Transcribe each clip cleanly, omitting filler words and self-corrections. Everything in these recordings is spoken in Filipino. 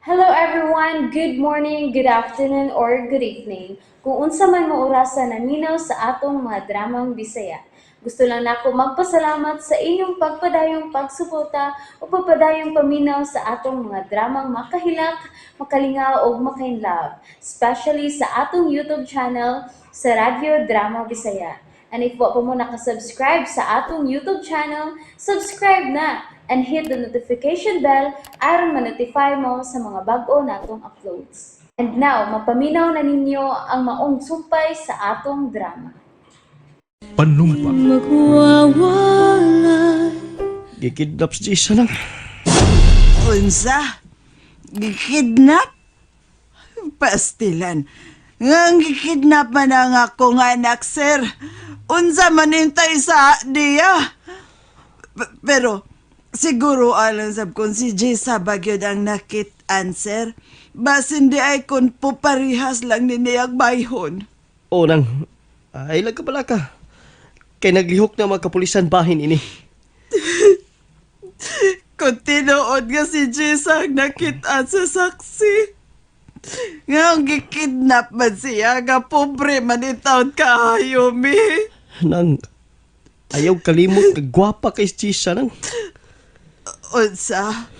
Hello everyone, good morning, good afternoon, or good evening. Kung unsa man mo orasan naminaw sa atong mga dramang Bisaya. Gusto lang nako magpasalamat sa inyong pagpadayong pagsuporta o pagpadayong paminaw sa atong mga dramang makahilak, makalingaw o makainlove, especially sa atong YouTube channel sa Radyo Drama Bisaya. And if wa pa mo nakasubscribe sa atong YouTube channel, subscribe na and hit the notification bell aron ma-notify mo sa mga bag-o natong uploads. And now, mapaminaw na ninyo ang maong sumpay sa atong drama. Panumpa. Magwawalay. Gikidnap si Jisa lang. Unsa? Gikidnap? Pastilan. Nga gikidnap man ang akong anak, sir. Unsa man hintay sa diya. Pero, siguro alam sab kung si Jisa bagyod ang nakit-an, sir. Bas hindi ay kung puparihas lang ni niyag bayhon. O nang, ay ka pala ka. Kay naglihok na mga kapulisan bahin ini. Kung tinuod nga si Jisa ang nakit-an sa saksi. Nga ang gikidnap man siya, nga pobre man itaon kaayo, mi. Nang, ayaw kalimot kagwapa kay Jisa nang. Unsa?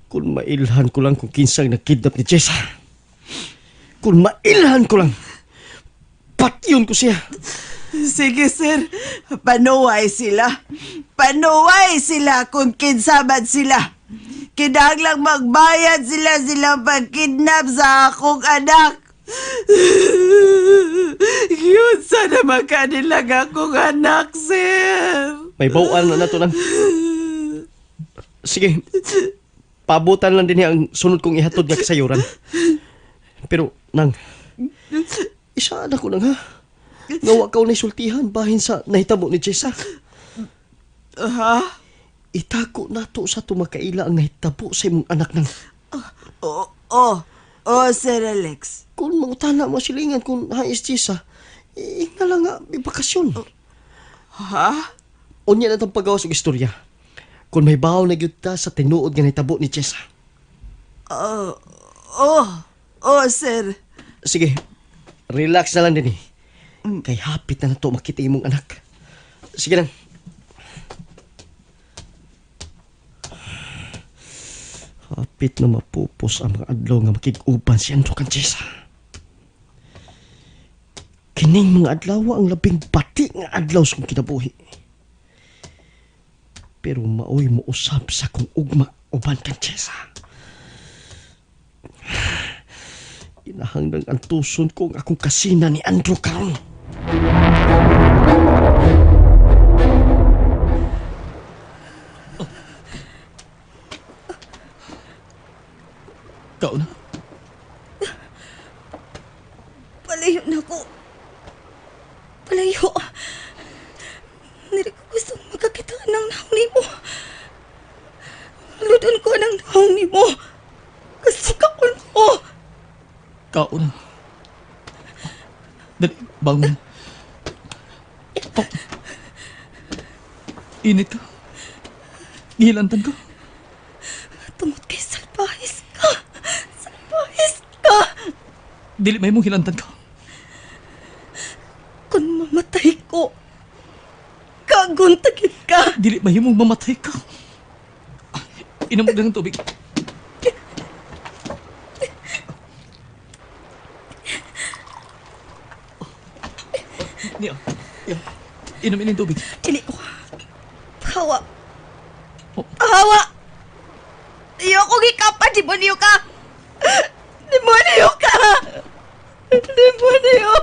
Kung mailhan ko lang kung kinsang nakidnap ni Jisa. Kung mailhan ko lang, patyon ko siya. Sige, sir. Panuway sila. Panuway sila kung kinsaman sila. Kinahanglang magbayad sila pagkidnap sa akong anak. Yun sana makanilang akong anak, sir. May bawaan na to nang. Sige, pabutan lang din niya ang sunod kong ihatod nga kasayuran. Pero, nang, isa na ko lang ha. Ngawa ka na sultihan bahin sa nahitabo ni Jessa. Ha? Itako na to sa tumakaila ang nahitabo sa imong anak nang. Sir Alex. Kung mangutana mo silingan kung hais Jessa, nga lang nga, may bakasyon. Ha? Unya na itong pagawas ng istorya. Kung may bahaw na gyud ta sa tinuod nga nahitabo ni Jessa. Sir. Sige, relax na lang din eh. Kay hapit na to makita imong anak. Sige lang. Hapit na mapupos ang mga adlaw nga makig-uban si Andrew kan Jessa. Kining mga adlaw ang labing bati nga adlaw sa kong kinabuhi. Pero maoy mo usab sa kong ugma uban kan Jessa. Inahanggang ang tuson ko ang akong kasina ni Andrew karon. Kau na? Palayo na ko. Palayo. Hindi ko gusto magkakita ng naong ni mo. Ludan ko ng naong ni mo. Kasi kaon ko. Kau na. Dali, bangun. Oh. Init ka. Gihilantan ka. Tungod kay salbahis ka. Salbahis ka. Dili may mong hilantan ka. Kung mamatay ko, kaguntagin ka. Dili may mong mamatay ka. Inom mo ng tubig. Niya, inumin ng tubig. Dili ko. Hawa. Oh. Hawa. Ayoko gikapa, demonyo ka. Demonyo ka. Demonyo.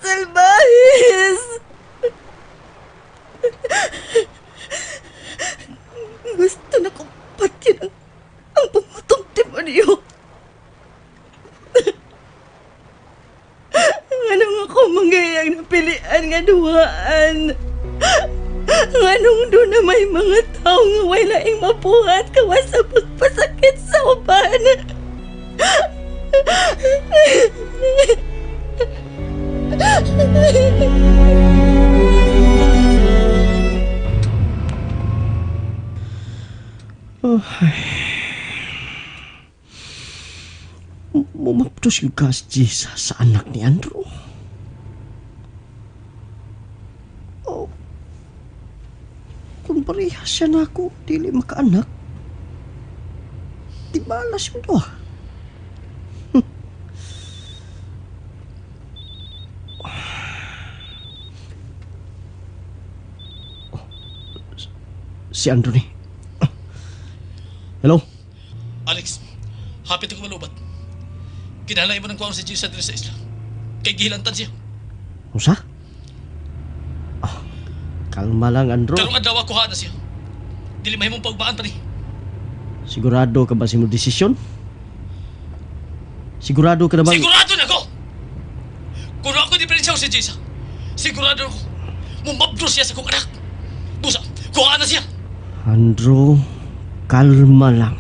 Salbahis. Gusto na kong patyan ang pumutong demonyo. Anong ako manggayang napilian nga duhaan? Anong doon na may mga tao nga wala ing mabuhat kawa sa pagpasakit sa uban? Mumaptos yung gas Jesus sa anak ni Andrew. Oh. Kung parehas siya na ako, dili makaanak. Di balas yung doha. Si Andrew ni. Hello? Alex, hapit ako malubat. Kinalay mo ng kuwang si Jesus dito sa isla. Kay gihilantan siya. Usa? Kalma lang, Andrew. Karong adlaw ako na siya. Dili mahimong pagbaan pa ni. Sigurado ka ba sa imong desisyon? Sigurado ka na bang... Sigurado na ko! Kung ako diferensyaw si Jesus, sigurado ako mumabdo siya sa kong anak. Busa, kuha na siya. Andrew, kalma lang.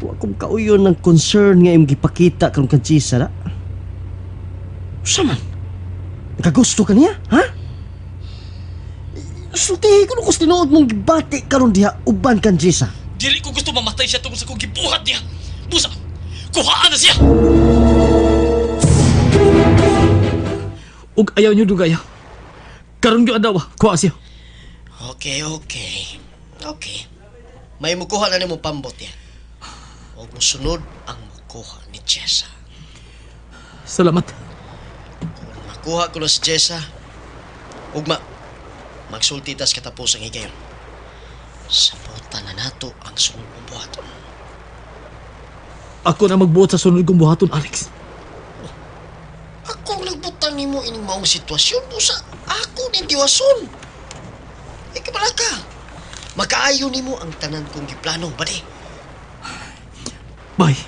Huwag kong kauyon ng concern nga imong gipakita karong kanchisa na. Saman? Nakagusto ka niya, ha? Sultihi ko nung tinuod mong gibati karon diha uban kanchisa. Dili ko gusto mamatay siya tungkol sa kong gibuhat niya. Busa, kuhaan na siya. Ug ayaw nyo dugaya. Karon yung adawa, kuha siya. Okay. May mukuha na ni mo pambot yan. Huwag mo sunod ang mukuha ni Jessa. Salamat. Kung makuha ko na si Jessa, ugma, magsultitas katapos ang higayon. Sabutan na nato ang sunod mong buhaton. Ako na magbuot sa sunod kong buhaton, Alex. Ako nagbutang ni mo ining maong sitwasyon mo sa ako ni Diwason. Ikabala ka. Makaayo ni mo ang tanan kong giplano, bali. Bye.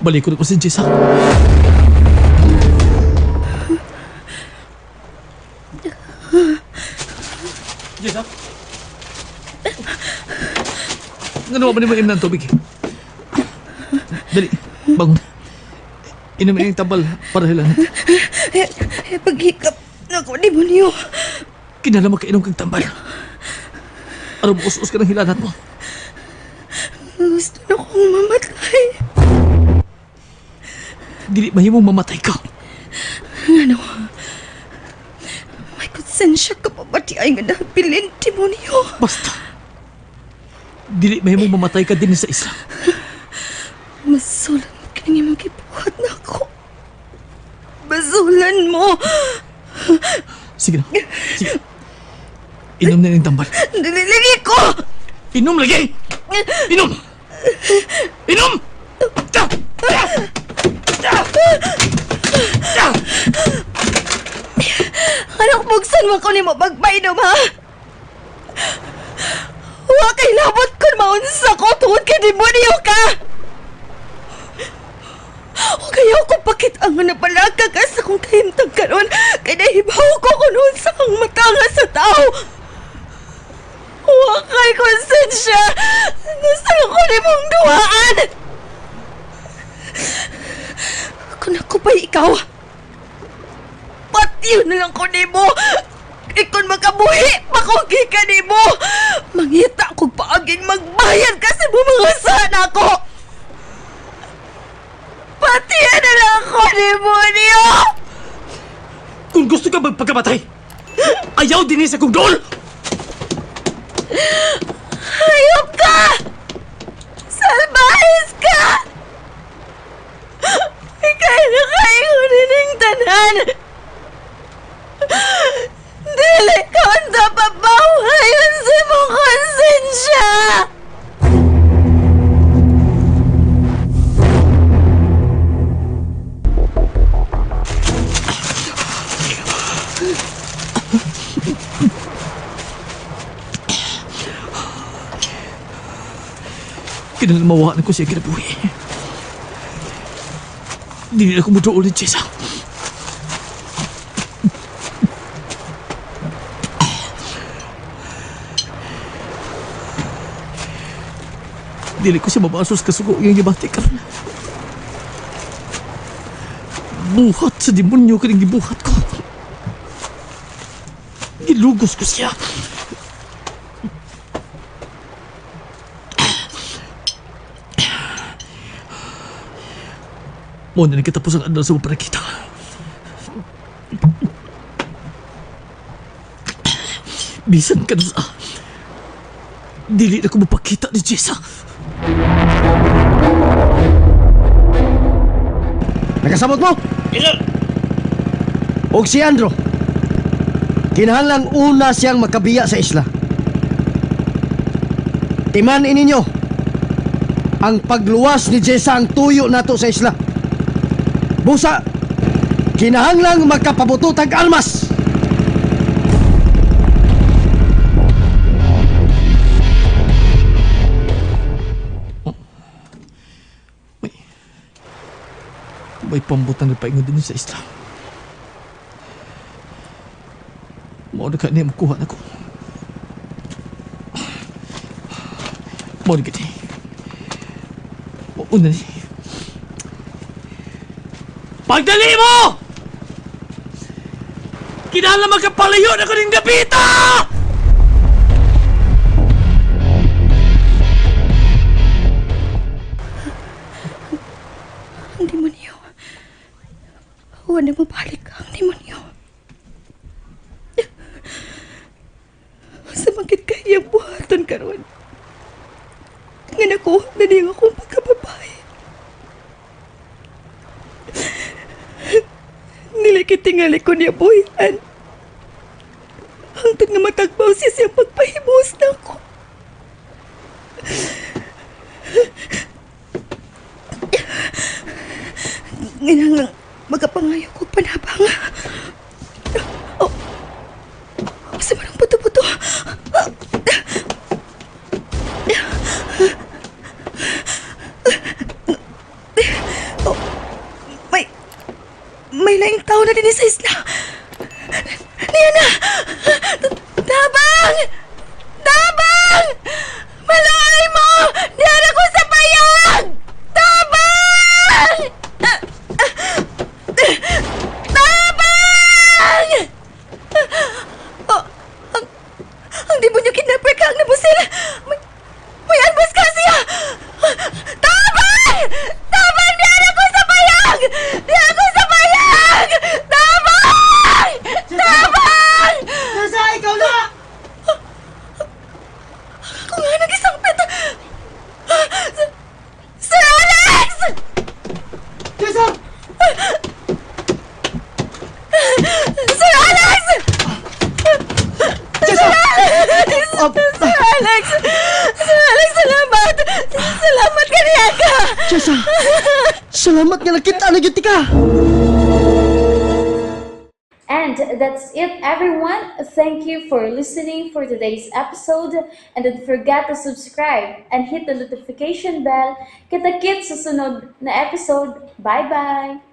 Balik ko na ko si Jessa. Jessa? Nga ba ni mo inom ng tubig? Dali, bangon. Inumin yung tabal para hilanat. Paghikap na ko, demonyo. Kinala makainom kang tambal. Ano mo us-us ka ng hilanat mo? Gusto na kong mamatay. Dili mahimong mamatay ka. Ano? May konsensya ka pa ba di ay nga napilin, demonyo? Basta. Dili mahimong mamatay ka din sa isla. Masulan mo kini mong gibuhat na ako. Masulan mo. Sige na. Sige. Inom na yung tambal. Naliligi ko! Inom lagi! Inom! Inom! Anak, buksan mo ko ni mo pagpainom, ha? Huwag kay labot ko maunsa ko tuwod kay demonyo ka! O kaya ako pakit ang napalaga ka sa kong kahimtang karon kay nahibaw ko kung unsa kang matanga sa tao. Huwag kay konsensya! Gusto ko ni mong duwaan! Kung ako pa ikaw, patiyo na lang ko ni mo! Ikon makabuhi, makugi ka ni mo! Mangita kong paaging magbayad kasi bumangasahan ako! Patiyo na lang ko ni mo niyo! Kung gusto ka magpagkamatay, ayaw din sa kong dool! Hayop ka! Salbahis ka! Ikay na kayo nining tanan! Dili ko sa pabawayan sa mong konsensya! Kinalamawahan ko siya kinabuhi. Hindi na ako mudo ulit, Jessa. Dili ko siya mabasos kasugo yung gibati karon. Buhat sa demonyo ka rin gibuhat ko. Gilugos ko siya. Mo na nagkatapos ang adlaw sa mga panakita. Bisan ka na sa... Dili na ko mapakita ni Jessa. Nakasabot mo? Ina! Og si Andro. Kinahanglang una siyang makabiya sa isla. Timanin ninyo ang pagluwas ni Jessa ang tuyo nato sa isla. Busa, kinahanglang magkapabututag almas. May pambutan na paingon din sa isla. Mao na ka niya makuha na ko. Mao na gani. Una ni. Pagdali mo! Kinala magkapalayo na ko ng gabita! Ang demonyo. Huwag na mabalik ang demonyo. Sa magit kaya buhatan karon. Nga nakuha na niya akong pagkababae. Nilikitingali ko niya buhian. Hangtod nga matagbaw siya siyang pagpahimos na ako. Ginang magapangayo ko panabang. Oh, sa manang puto-puto. Oh, may laing tao na din sa isla. Niana! Tabang! Tabang! Malay mo! Niana ko sa payag! Tabang! Tabang! Oh, ang demonyo kidnapper ka ang nabusil. May anbas ka siya. Tabang! Tabang! Diyan ako sa payag! Diyan ako sa payag! Tabang! Tabang! Nasa ikaw na! Ako nga nag-isangpit. Sir Alex! Jessa! Sir Alex! Jessa! Sir Alex! Sir Alex, salamat! Salamat kaniya ka! Jessa! Salamat nga nakita na gyud ka. And that's it, everyone. Thank you for listening for today's episode. And don't forget to subscribe and hit the notification bell. Kita-kits sa sunod na episode. Bye-bye!